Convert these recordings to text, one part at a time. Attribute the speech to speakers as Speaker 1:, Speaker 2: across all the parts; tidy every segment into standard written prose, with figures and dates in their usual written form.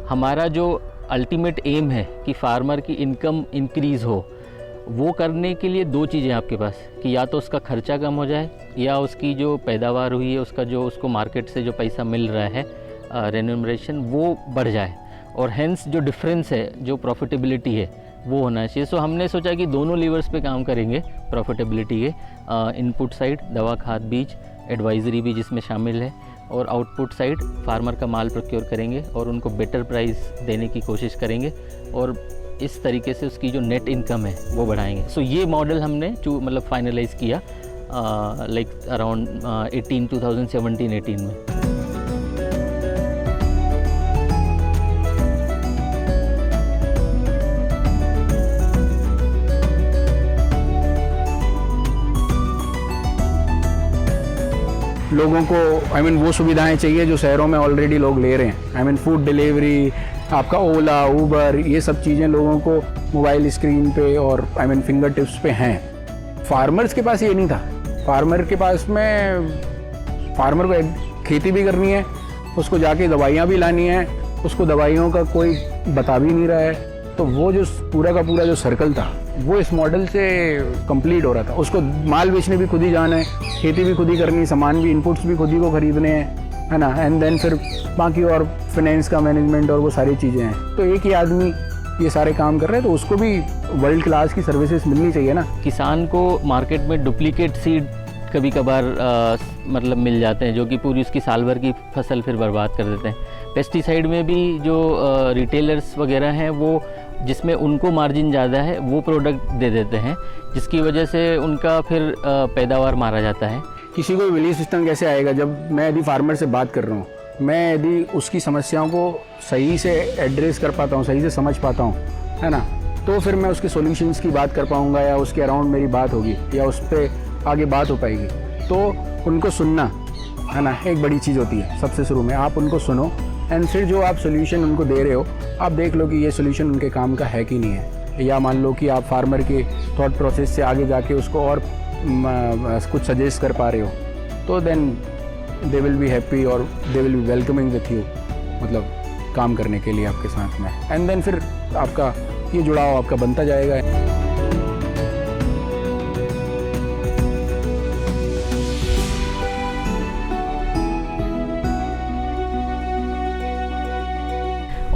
Speaker 1: हमारा जो ultimate aim है कि फार्मर की इनकम इंक्रीज़ हो, वो करने के लिए दो चीज़ें आपके पास, कि या तो उसका खर्चा कम हो जाए या उसकी जो पैदावार हुई है उसका जो उसको मार्केट से जो पैसा मिल रहा है रेन्यूमरेशन वो बढ़ जाए, और हेंस जो डिफरेंस है जो प्रॉफिटेबिलिटी है वो होना चाहिए। सो हमने सोचा कि दोनों लीवर्स पे काम करेंगे प्रॉफिटेबिलिटी के, इनपुट साइड दवा खाद बीज एडवाइजरी भी जिसमें शामिल है, और आउटपुट साइड फार्मर का माल प्रोक्योर करेंगे और उनको बेटर प्राइस देने की कोशिश करेंगे, और इस तरीके से उसकी जो नेट इनकम है वो बढ़ाएंगे। सो ये मॉडल हमने मतलब फाइनलाइज़ किया लाइक अराउंड 2017-18 में।
Speaker 2: लोगों को वो सुविधाएं चाहिए जो शहरों में ऑलरेडी लोग ले रहे हैं। फूड डिलीवरी, आपका ओला, उबर, ये सब चीज़ें लोगों को मोबाइल स्क्रीन पे और फिंगर टिप्स पे हैं। फार्मर्स के पास ये नहीं था। फार्मर के पास में फार्मर को खेती भी करनी है, उसको जाके दवाइयाँ भी लानी है, उसको दवाइयों का कोई बता भी नहीं रहा है। तो वो जो पूरा का पूरा जो सर्कल था वो इस मॉडल से कंप्लीट हो रहा था। उसको माल बेचने भी खुद ही जाना है, खेती भी खुद ही करनी है, सामान भी, इनपुट्स भी खुद ही को खरीदने हैं, है ना। एंड देन फिर बाकी और फाइनेंस का मैनेजमेंट और वो सारी चीज़ें हैं। तो एक ही आदमी ये सारे काम कर रहे हैं, तो उसको भी वर्ल्ड क्लास की सर्विसेज मिलनी चाहिए ना।
Speaker 1: किसान को मार्केट में डुप्लीकेट सीड कभी कभार मतलब मिल जाते हैं, जो कि पूरी उसकी साल भर की फसल फिर बर्बाद कर देते हैं। पेस्टिसाइड में भी जो रिटेलर्स वगैरह हैं वो जिसमें उनको मार्जिन ज़्यादा है वो प्रोडक्ट दे देते हैं, जिसकी वजह से उनका फिर पैदावार मारा जाता है।
Speaker 2: किसी को बिलीफ सिस्टम कैसे आएगा जब मैं यदि फार्मर से बात कर रहा हूँ, मैं यदि उसकी समस्याओं को सही से एड्रेस कर पाता हूँ, सही से समझ पाता हूँ, है ना, तो फिर मैं उसके सॉल्यूशंस की बात कर पाऊँगा, या उसके अराउंड मेरी बात होगी, या उस पर आगे बात हो पाएगी। तो उनको सुनना, है ना, एक बड़ी चीज़ होती है। सबसे शुरू में आप उनको सुनो, एंड फिर जो आप सोल्यूशन उनको दे रहे हो आप देख लो कि ये सोल्यूशन उनके काम का है कि नहीं है। या मान लो कि आप फार्मर के थॉट प्रोसेस से आगे जाके उसको और कुछ सजेस्ट कर पा रहे हो, तो then they will be happy और they will be welcoming with you, मतलब काम करने के लिए आपके साथ में। एंड देन फिर आपका ये जुड़ाव आपका बनता जाएगा।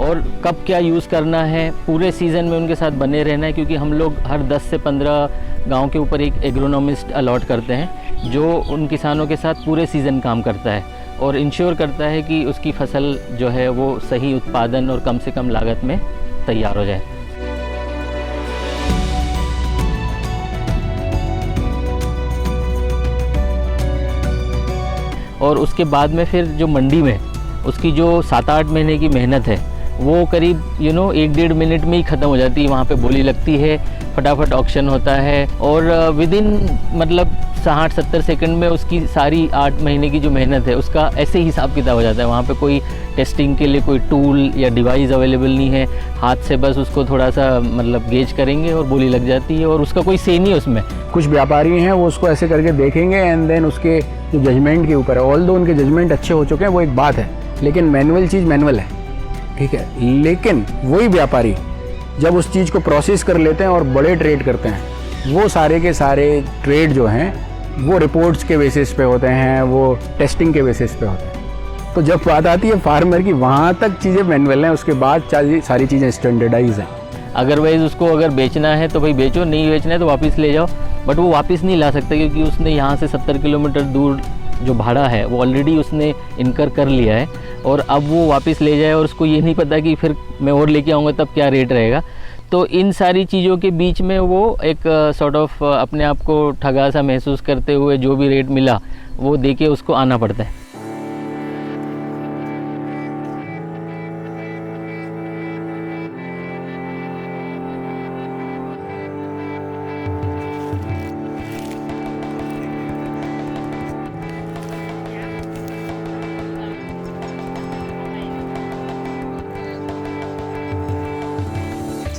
Speaker 1: और कब क्या यूज़ करना है, पूरे सीज़न में उनके साथ बने रहना है, क्योंकि हम लोग हर 10 से 15 गांव के ऊपर एक एग्रोनॉमिस्ट अलॉट करते हैं जो उन किसानों के साथ पूरे सीज़न काम करता है और इंश्योर करता है कि उसकी फसल जो है वो सही उत्पादन और कम से कम लागत में तैयार हो जाए। और उसके बाद में फिर जो मंडी में उसकी जो 7-8 महीने की मेहनत है वो करीब 1-1.5 मिनट में ही ख़त्म हो जाती है। वहाँ पे बोली लगती है, फटाफट ऑक्शन होता है, और विदिन मतलब 60-70 सेकंड में उसकी सारी 8 महीने की जो मेहनत है उसका ऐसे ही हिसाब किताब हो जाता है। वहाँ पे कोई टेस्टिंग के लिए कोई टूल या डिवाइस अवेलेबल नहीं है, हाथ से बस उसको थोड़ा सा मतलब गेज करेंगे और बोली लग जाती है, और उसका कोई से नहीं है उसमें।
Speaker 2: कुछ व्यापारी हैं वो उसको ऐसे करके देखेंगे एंड देन उसके जो जजमेंट के ऊपर है, ऑल्दो उनके जजमेंट अच्छे हो चुके हैं वो एक बात है, लेकिन मैनुअल चीज़ मैनुअल है, ठीक है। लेकिन वही व्यापारी जब उस चीज़ को प्रोसेस कर लेते हैं और बड़े ट्रेड करते हैं, वो सारे के सारे ट्रेड जो हैं वो रिपोर्ट्स के बेसिस पे होते हैं, वो टेस्टिंग के बेसिस पे होते हैं। तो जब बात आती है फार्मर की, वहाँ तक चीज़ें मैनुअल हैं, उसके बाद सारी चीज़ें स्टैंडर्डाइज हैं।
Speaker 1: अदरवाइज़ उसको अगर बेचना है तो भाई बेचो, नहीं बेचना है तो वापस ले जाओ, बट वो वापस नहीं ला सकता क्योंकि उसने यहाँ से 70 किलोमीटर दूर जो भाड़ा है वो ऑलरेडी उसने इनकर कर लिया है, और अब वो वापस ले जाए और उसको ये नहीं पता कि फिर मैं और लेके आऊँगा तब क्या रेट रहेगा। तो इन सारी चीज़ों के बीच में वो एक सॉर्ट ऑफ अपने आप को ठगा सा महसूस करते हुए जो भी रेट मिला वो देके उसको आना पड़ता है।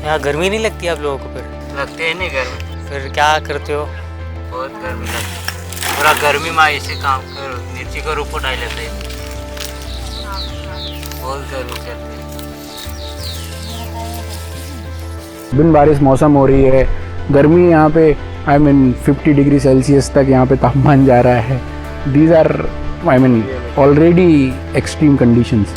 Speaker 3: यहाँ गर्मी नहीं लगती आप लोगों को? फिर
Speaker 4: लगते हैं नहीं गर्मी,
Speaker 3: फिर क्या करते हो?
Speaker 4: बहुत गर्मी लगती है, पूरा गर्मी में ऐसे काम करो, नीचे का ऊपर डाल लेते हैं, बहुत गर्मी करती है।
Speaker 2: बिन बारिश मौसम हो रही है, गर्मी यहाँ पे आई मीन 50 डिग्री सेल्सियस तक यहाँ पे तापमान जा रहा है। These are I mean already extreme conditions.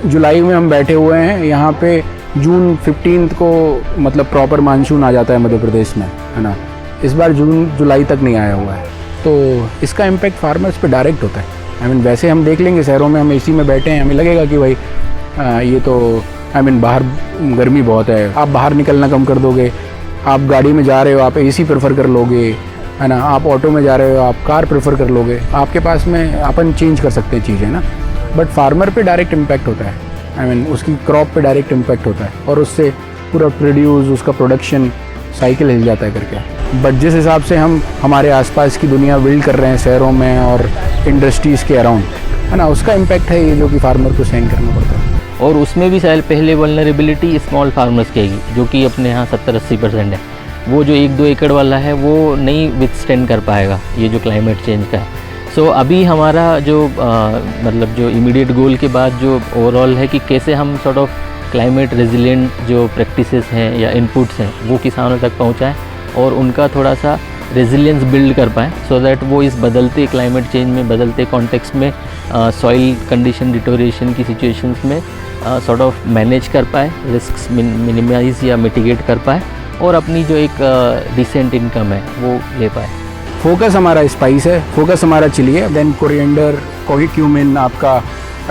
Speaker 2: जुलाई में हम बैठे हुए हैं, यहाँ पे जून 15 को मतलब प्रॉपर मानसून आ जाता है मध्य प्रदेश में, है ना। इस बार जून जुलाई तक नहीं आया हुआ है, तो इसका इम्पैक्ट फार्मर्स पे डायरेक्ट होता है। आई मीन वैसे हम देख लेंगे शहरों में, हम एसी में बैठे हैं, हमें लगेगा कि भाई ये तो आई मीन बाहर गर्मी बहुत है, आप बाहर निकलना कम कर दोगे। आप गाड़ी में जा रहे हो, आप एसी प्रेफर कर लोगे, है ना। आप ऑटो में जा रहे हो, आप कार प्रेफर कर लोगे। आपके पास में अपन चेंज कर सकते हैं चीज़ें ना, बट फार्मर पे डायरेक्ट इम्पैक्ट होता है। आई मीन उसकी क्रॉप पे डायरेक्ट इम्पैक्ट होता है और उससे पूरा प्रोड्यूस, उसका प्रोडक्शन साइकिल हिल जाता है करके। बट जिस हिसाब से हम हमारे आसपास की दुनिया बिल्ड कर रहे हैं शहरों में और इंडस्ट्रीज़ के अराउंड, है ना, उसका इम्पैक्ट है ये जो कि फार्मर को सहन करना पड़ता है।
Speaker 1: और उसमें भी शायद पहले वल्नरेबिलिटी स्मॉल फार्मर्स की आएगी, जो कि अपने यहाँ 70-80% है। वो जो 1-2 एकड़ वाला है वो नहीं विथस्टैंड कर पाएगा ये जो क्लाइमेट चेंज का है। सो अभी हमारा जो मतलब जो इमीडिएट गोल के बाद जो ओवरऑल है कि कैसे हम सॉर्ट ऑफ क्लाइमेट रेजिलिएंट जो प्रैक्टिसेस हैं या इनपुट्स हैं वो किसानों तक पहुँचाएँ और उनका थोड़ा सा रेजिलियंस बिल्ड कर पाएँ, सो दैट वो इस बदलते क्लाइमेट चेंज में, बदलते कॉन्टेक्स्ट में, सॉइल कंडीशन डिटोरिएशन की सिचुएशंस में सॉर्ट ऑफ मैनेज कर पाए, रिस्क्स मिनिमाइज या मिटिगेट कर पाए और अपनी जो एक डिसेंट इनकम है वो ले पाए।
Speaker 2: फोकस हमारा स्पाइस है, फोकस हमारा चिली है, देन कोरिएंडर, क्यूमिन, आपका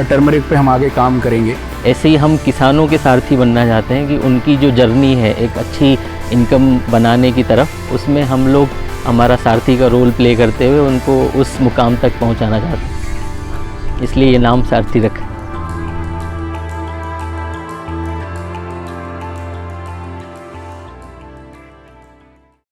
Speaker 2: टर्मरिक पे हम आगे काम करेंगे।
Speaker 1: ऐसे ही हम किसानों के सारथी बनना चाहते हैं कि उनकी जो जर्नी है एक अच्छी इनकम बनाने की तरफ, उसमें हम लोग हमारा सारथी का रोल प्ले करते हुए उनको उस मुकाम तक पहुंचाना चाहते हैं, इसलिए ये नाम सारथी रखा है।